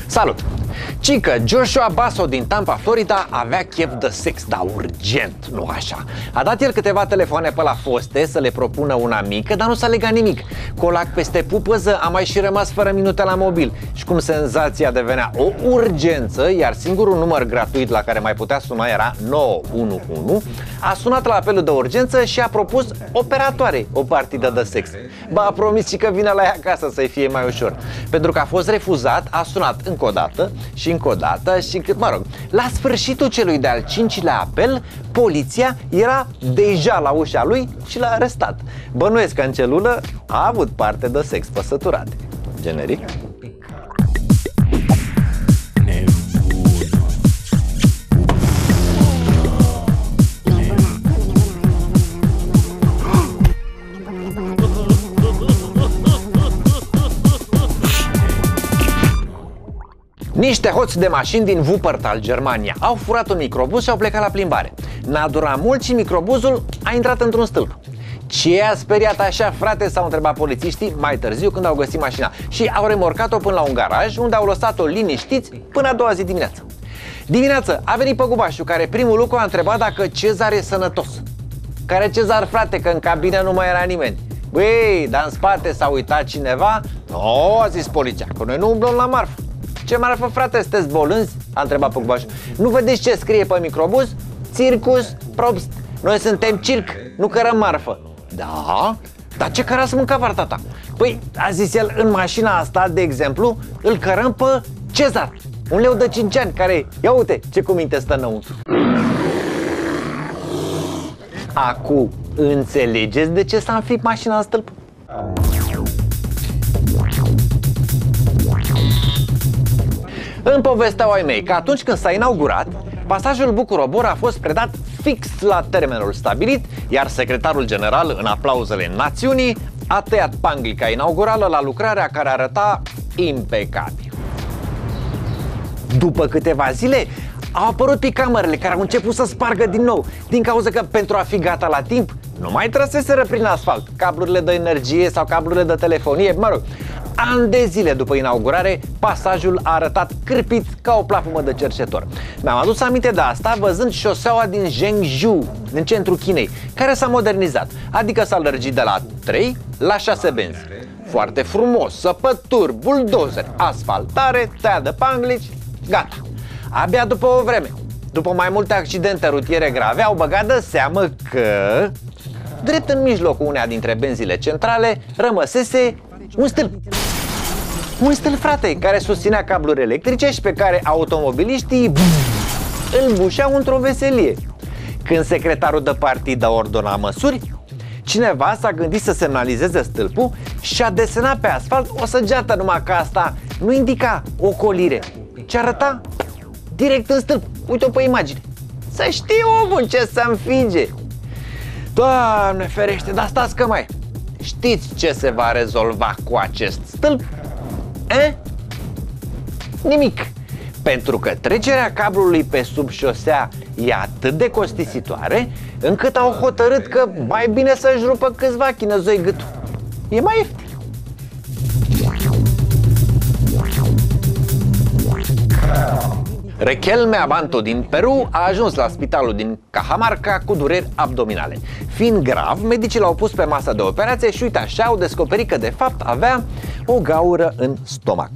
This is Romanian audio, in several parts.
Salut! Cică, Joshua Basso din Tampa, Florida, avea chef de sex, dar urgent, nu așa. A dat el câteva telefoane pe la foste să le propună una mică, dar nu s-a legat nimic. Colac peste pupăză, a mai și rămas fără minute la mobil. Și cum senzația devenea o urgență, iar singurul număr gratuit la care mai putea suna era 911, a sunat la apelul de urgență și a propus operatoarei o partidă de sex. Ba, a promis și că vine la ea acasă să-i fie mai ușor. Pentru că a fost refuzat, a sunat încă o dată și încă o dată și, mă rog, la sfârșitul celui de-al 5-lea apel, poliția era deja la ușa lui și l-a arestat. Bănuiesc că în celulă a avut parte de sex pe săturate. Generic? Niște hoți de mașini din Wuppertal, Germania, au furat un microbuz și au plecat la plimbare. N-a durat mult și microbuzul a intrat într-un stâlp. Ce a speriat așa, frate, s-au întrebat polițiștii mai târziu când au găsit mașina și au remorcat-o până la un garaj, unde au lăsat-o liniștiți până a doua zi dimineață. Dimineață a venit păgubașul, care primul lucru a întrebat dacă Cezar e sănătos. Care Cezar, frate, că în cabină nu mai era nimeni. Băi, dar în spate s-a uitat cineva? Nu, a zis poliția, că noi nu umblăm la marfă. Ce marfă, frate, sunteți bolânzi? A întrebat păgubașul. Nu vedeți ce scrie pe microbuz? Circus Probst. Noi suntem circ, nu cărăm marfă. Da? Dar ce cărați mâncava, tata? Păi, a zis el, în mașina asta, de exemplu, îl cărăm pe Cezar, un leu de 5 ani, care, ia uite ce cuminte stă înăuntru. Acum, înțelegeți de ce s-a înfipt mașina în stâlp? Îmi povesteau ai mei că atunci când s-a inaugurat, pasajul Bucur-Obor a fost predat fix la termenul stabilit, iar secretarul general, în aplauzele națiunii, a tăiat panglica inaugurală la lucrarea care arăta impecabil. După câteva zile, au apărut picamerele care au început să spargă din nou, din cauza că, pentru a fi gata la timp, nu mai trăseseră prin asfalt cablurile de energie sau cablurile de telefonie, mă rog. Ani de zile după inaugurare, pasajul a arătat cârpit ca o plapumă de cercetor. Mi-am adus aminte de asta văzând șoseaua din Zhengzhou, din centrul Chinei, care s-a modernizat, adică s-a lărgit de la 3 la 6 benzi. Foarte frumos, săpături, buldozeri, asfaltare, tăiat de panglici, gata. Abia după o vreme, după mai multe accidente rutiere grave, au băgat de seamă că, drept în mijlocul uneia dintre benzile centrale, rămăsese un stâlp. Un stâlp, frate, care susținea cabluri electrice și pe care automobiliștii îl bușeau într-o veselie. Când secretarul de partidă ordona măsuri, cineva s-a gândit să semnalizeze stâlpul și a desenat pe asfalt o săgeată, numai că asta nu indica ocolire, ci arăta direct în stâlp. Uite-o pe imagine. Să știe omul ce să înfinge. Doamne ferește, dar stați că mai știți ce se va rezolva cu acest stâlp? Nimic. Pentru că trecerea cablului pe sub șosea e atât de costisitoare, încât au hotărât că mai bine să-și rupă câțiva chinezoi gâtul. E mai ieftin. Riquelme Abanto din Peru a ajuns la spitalul din Cajamarca cu dureri abdominale. Fiind grav, medicii l-au pus pe masă de operație și uite așa au descoperit că de fapt avea o gaură în stomac,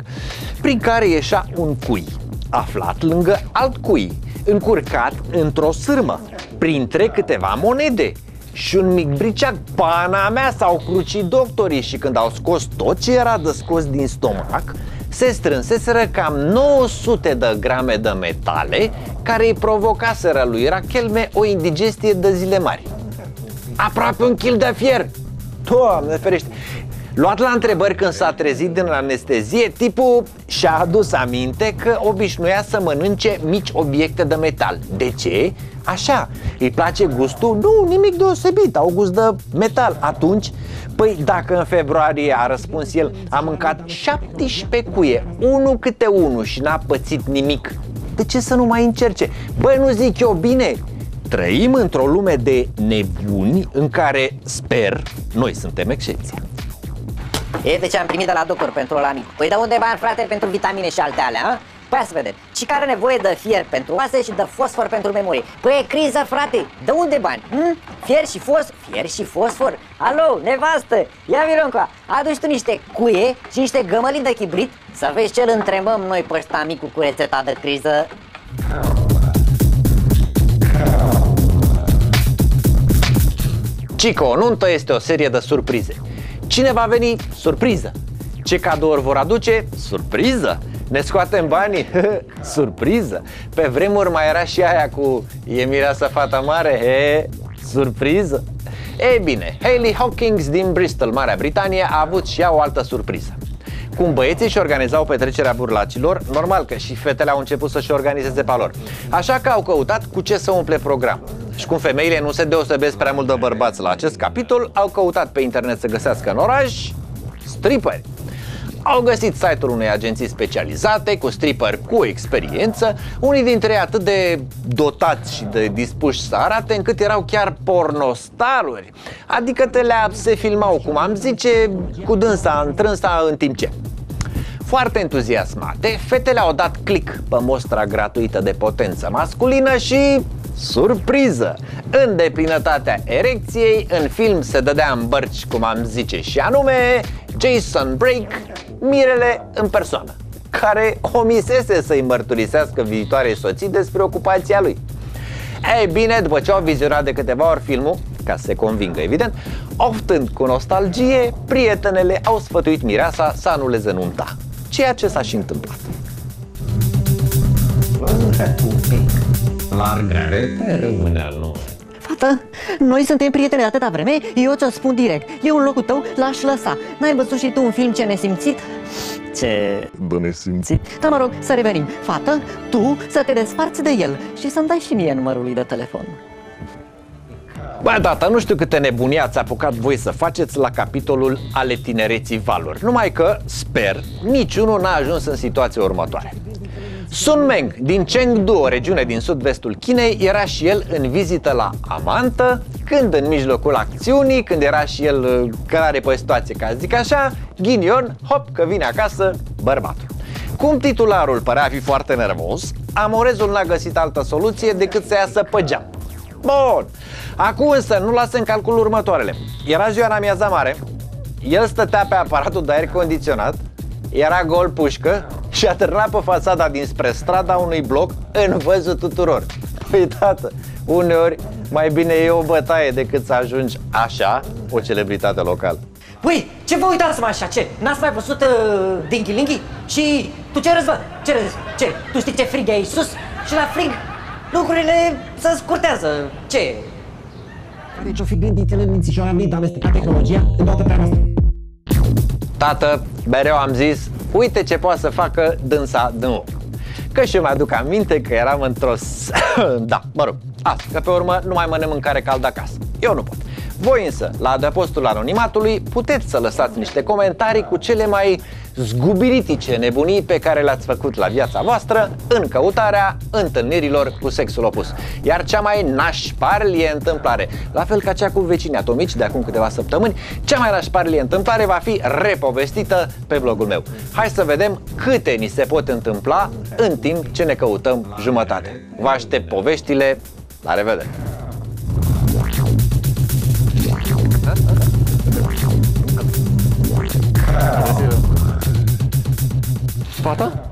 prin care ieșea un cui, aflat lângă alt cui, încurcat într-o sârmă, printre câteva monede și un mic briceac. Pana mea, s-au crucit doctorii și când au scos tot ce era de scos din stomac, se strânseseră cam 900 de grame de metale care îi provocaseră lui Riquelme o indigestie de zile mari. Aproape un kil de fier! Doamne ferește! Luat la întrebări când s-a trezit din anestezie, tipul și-a adus aminte că obișnuia să mănânce mici obiecte de metal. De ce? Așa, îi place gustul? Nu, nimic deosebit, au gust de metal. Atunci, păi dacă în februarie, a răspuns el, a mâncat 17 cuie, unul câte unul și n-a pățit nimic, de ce să nu mai încerce? Băi, nu zic eu bine? Trăim într-o lume de nebuni în care, sper, noi suntem excepția. Iată ce am primit de la doctor pentru ăla mic. Păi de unde bani, frate, pentru vitamine și alte alea, a? Păi să vedem. Și care are nevoie de fier pentru oase și de fosfor pentru memorie. Păi e criză, frate. De unde bani? Fier și fosfor? Fier și fosfor? Alo, nevastă, ia vino încoa. Aduci tu niște cuie și niște gămălini de chibrit să vezi ce îl întrebăm noi pe ăsta micu cu rețeta de criză. Cico, o nuntă este o serie de surprize. Cine va veni? Surpriză. Ce cadouri vor aduce? Surpriză. Ne scoatem banii? Surpriză. Pe vremuri mai era și aia cu e mireasă fata mare? Surpriză. Ei bine, Hayley Hawkins din Bristol, Marea Britanie, a avut și ea o altă surpriză. Cum băieții și organizau petrecerea burlacilor, normal că și fetele au început să-și organizeze pe lor. Așa că au căutat cu ce să umple program. Și cum femeile nu se deosebesc prea mult de bărbați la acest capitol, au căutat pe internet să găsească în oraș stripperi. Au găsit site-ul unei agenții specializate cu stripperi cu experiență, unii dintre ei atât de dotați și de dispuși să arate încât erau chiar pornostaruri. Adică se filmau, cum am zice, cu dânsa întrânsa în timp ce. Foarte entuziasmate, fetele au dat click pe mostra gratuită de potență masculină și... surpriză! În deplinătatea erecției, în film se dădea în bărci, cum am zice, și anume Jason Blake, mirele în persoană, care omisese să-i mărturisească viitoarei soții despre ocupația lui. Ei bine, după ce au vizionat de câteva ori filmul, ca să se convingă evident, oftând cu nostalgie, prietenele au sfătuit mireasa să anuleze nunta, ceea ce s-a și întâmplat. Largare rămâne al nostru. Fată, noi suntem prieteni de atâta vreme, eu ți-o spun direct. Eu în locul tău l-aș lăsa. N-ai văzut și tu un film ce nesimțit? Ce... de nesimțit. Dar mă rog, să revenim. Fată, tu să te desparți de el și să-mi dai și mie numărul lui de telefon. Bă, tata, nu știu câte nebunii ați apucat voi să faceți la capitolul ale tinereții valuri. Numai că, sper, niciunul n-a ajuns în situația următoare. Sun Meng din Chengdu, o regiune din sud-vestul Chinei, era și el în vizită la amantă, când în mijlocul acțiunii, când era și el cărare pe situație, ca să zic așa, ghinion, hop, că vine acasă bărbatul. Cum titularul părea a fi foarte nervos, amorezul n-a găsit altă soluție decât să iasă pe geam. Bun, acum însă nu lasă în calcul următoarele. Era ziua în amiaza mare, el stătea pe aparatul de aer condiționat, era gol pușcă și atârna pe fațada dinspre strada unui bloc în văzul tuturor. Păi tată, uneori mai bine e o bătaie decât să ajungi așa o celebritate locală. Păi, ce vă uitați-mă așa, ce? N-ați mai văzut Dinky-Linky? Și tu ce râzi, bă? Ce râzi? Ce? Tu știi ce frig e sus? Și la frig lucrurile se scurtează. Ce? Deci o fi gândit el în mințișoara mea de amestecat tehnologia în toată treaba asta. Tată, mereu am zis, uite ce poate să facă dânsa din nou. Că și eu mi-aduc aminte că eram într-o... da, mă rog, asta, că pe urmă nu mai mănânc mâncare caldă acasă. Eu nu pot. Voi însă, la adăpostul anonimatului, puteți să lăsați niște comentarii cu cele mai zgubiritice nebunii pe care le-ați făcut la viața voastră în căutarea întâlnirilor cu sexul opus. Iar cea mai nașparlie întâmplare, la fel ca cea cu vecinii atomici de acum câteva săptămâni, cea mai nașparlie întâmplare va fi repovestită pe blogul meu. Hai să vedem câte ni se pot întâmpla în timp ce ne căutăm jumătate. Vă aștept poveștile, la revedere! Fata?